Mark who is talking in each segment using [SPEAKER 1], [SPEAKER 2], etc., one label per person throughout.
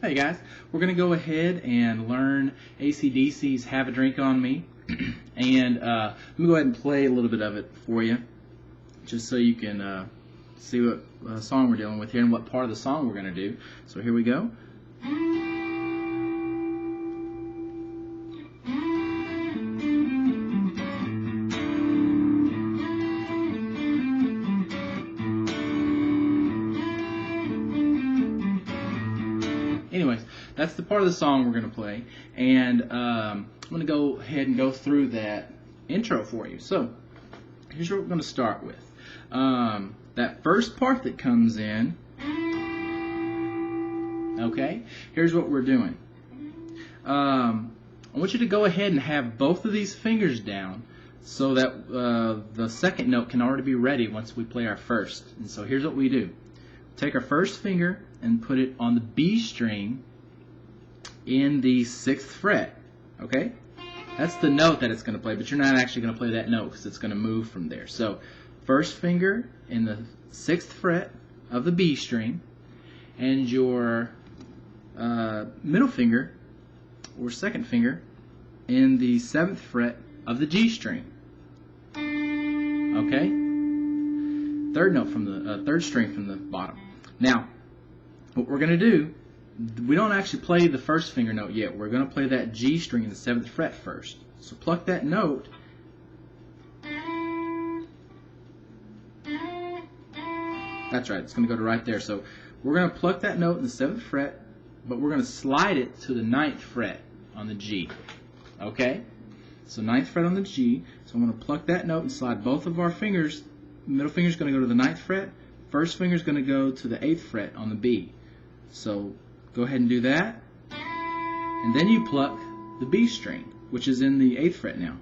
[SPEAKER 1] Hey guys, we're going to go ahead and learn AC/DC's Have a Drink on Me. And let me go ahead and play a little bit of it for you, just so you can see what song we're dealing with here and what part of the song we're going to do. So here we go. Anyways, that's the part of the song we're going to play, and I'm going to go ahead and go through that intro for you. So here's what we're going to start with. That first part that comes in, okay, here's what we're doing. I want you to go ahead and have both of these fingers down so that the second note can already be ready once we play our first. And so here's what we do. Take our first finger and put it on the B string in the 6th fret, okay? That's the note that it's going to play, but you're not actually going to play that note because it's going to move from there. So first finger in the 6th fret of the B string, and your middle finger or second finger in the 7th fret of the G string, okay? Third note from the third string from the bottom. Now, what we're going to do, we don't actually play the first finger note yet. We're going to play that G string in the 7th fret first. So pluck that note. That's right, it's going to go to right there. So we're going to pluck that note in the 7th fret, but we're going to slide it to the 9th fret on the G. Okay? So 9th fret on the G. So I'm going to pluck that note and slide both of our fingers. Middle finger is going to go to the 9th fret. First finger is going to go to the 8th fret on the B. So go ahead and do that. And then you pluck the B string, which is in the 8th fret now.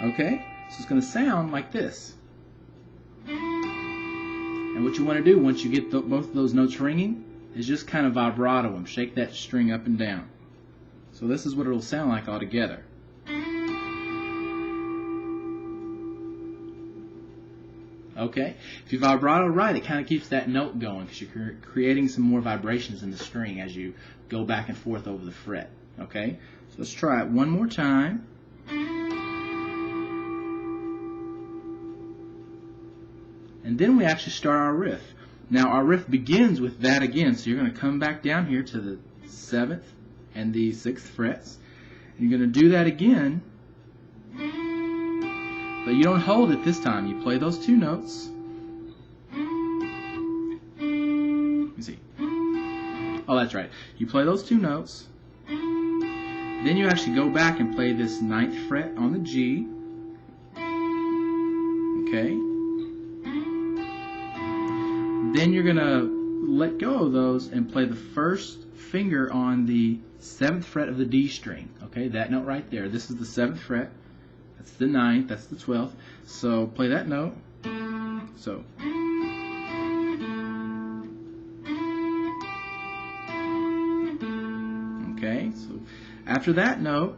[SPEAKER 1] Okay? So it's going to sound like this. And what you want to do once you get both of those notes ringing is just kind of vibrato them. Shake that string up and down. So this is what it will sound like all together. Okay, if you vibrato right, it kind of keeps that note going because you're creating some more vibrations in the string as you go back and forth over the fret. Okay, so let's try it one more time. And then we actually start our riff. Now our riff begins with that again, so you're going to come back down here to the 7th and the 6th frets. And you're going to do that again. But you don't hold it this time. You play those two notes. Let me see. Oh, that's right. You play those two notes. Then you actually go back and play this 9th fret on the G. Okay. Then you're going to let go of those and play the first finger on the 7th fret of the D string. Okay, that note right there. This is the 7th fret. That's the 9th, that's the 12th. So play that note. So. Okay, so after that note,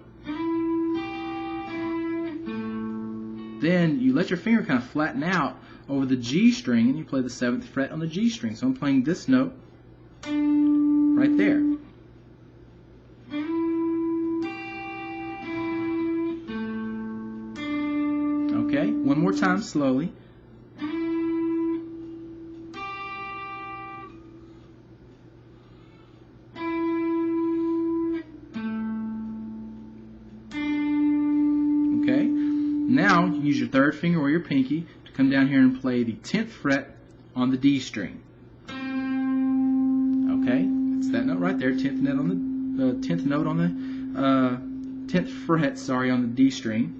[SPEAKER 1] then you let your finger kind of flatten out over the G string and you play the 7th fret on the G string. So I'm playing this note right there. Okay, one more time slowly. Okay, now you use your third finger or your pinky to come down here and play the 10th fret on the D string. Okay, it's that note right there, 10th note on the 10th note on the 10th fret, sorry, on the D string.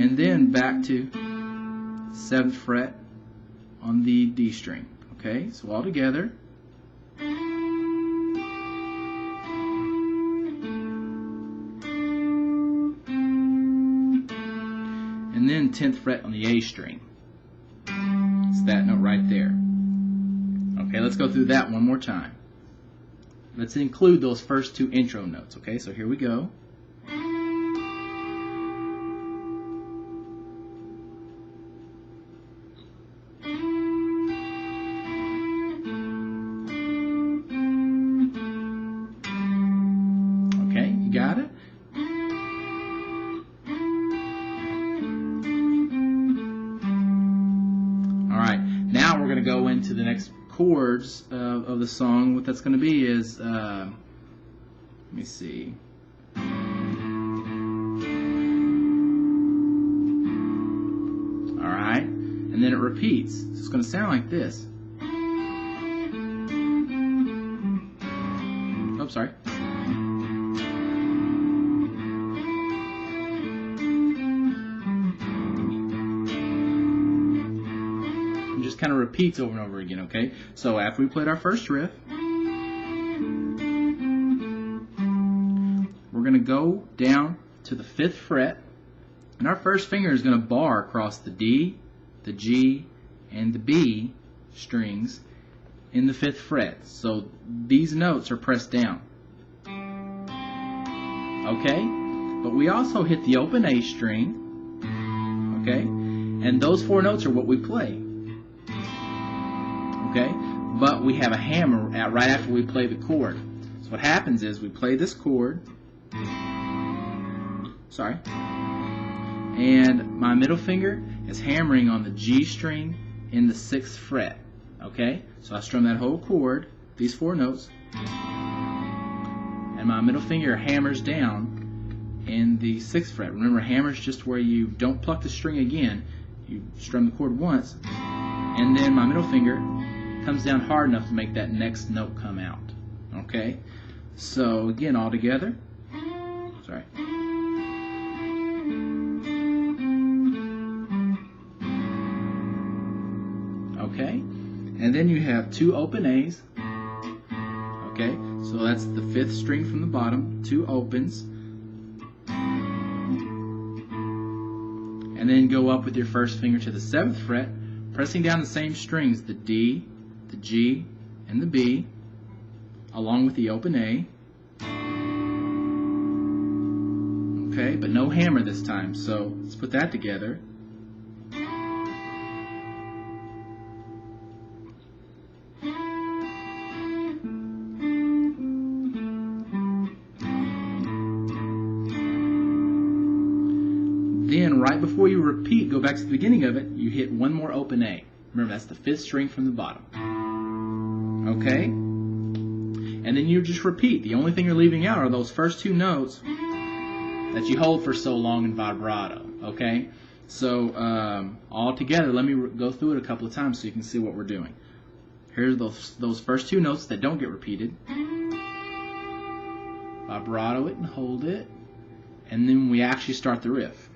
[SPEAKER 1] And then back to 7th fret on the D string. Okay, so all together. And then 10th fret on the A string. It's that note right there. Okay, let's go through that one more time. Let's include those first two intro notes. Okay, so here we go. the next chords of the song, what that's going to be is, let me see. Alright, and then it repeats. So it's going to sound like this. Oh, sorry. It just kind of repeats over and over again, okay? So after we played our first riff, we're going to go down to the 5th fret, and our first finger is going to bar across the D, the G, and the B strings in the 5th fret. So these notes are pressed down. Okay? But we also hit the open A string. Okay? And those 4 notes are what we play. Okay? But we have a hammer right after we play the chord. So what happens is we play this chord. Sorry. And my middle finger is hammering on the G string in the 6th fret. Okay? So I strum that whole chord, these 4 notes, and my middle finger hammers down in the 6th fret. Remember, hammer's just where you don't pluck the string again. You strum the chord once, and then my middle finger comes down hard enough to make that next note come out. Okay? So again, all together. Sorry. Okay? And then you have 2 open A's. Okay? So that's the 5th string from the bottom, 2 opens. And then go up with your first finger to the 7th fret, pressing down the same strings, the D, the G, and the B, along with the open A. Okay, but no hammer this time, so let's put that together. Then, right before you repeat, go back to the beginning of it, you hit 1 more open A. Remember, that's the 5th string from the bottom. Okay? And then you just repeat. The only thing you're leaving out are those first 2 notes that you hold for so long in vibrato. Okay? So, all together, let me go through it a couple of times so you can see what we're doing. Here's those first 2 notes that don't get repeated. Vibrato it and hold it. And then we actually start the riff.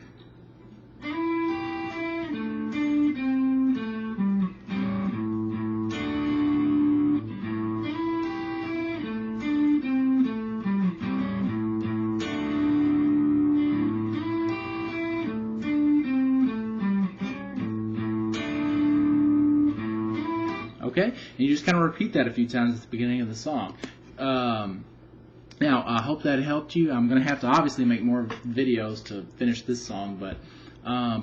[SPEAKER 1] Okay? And you just kind of repeat that a few times at the beginning of the song. Now, I hope that helped you. I'm going to have to obviously make more videos to finish this song, but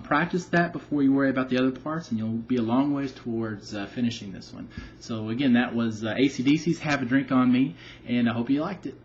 [SPEAKER 1] practice that before you worry about the other parts, and you'll be a long ways towards finishing this one. So again, that was AC/DC's Have a Drink on Me, and I hope you liked it.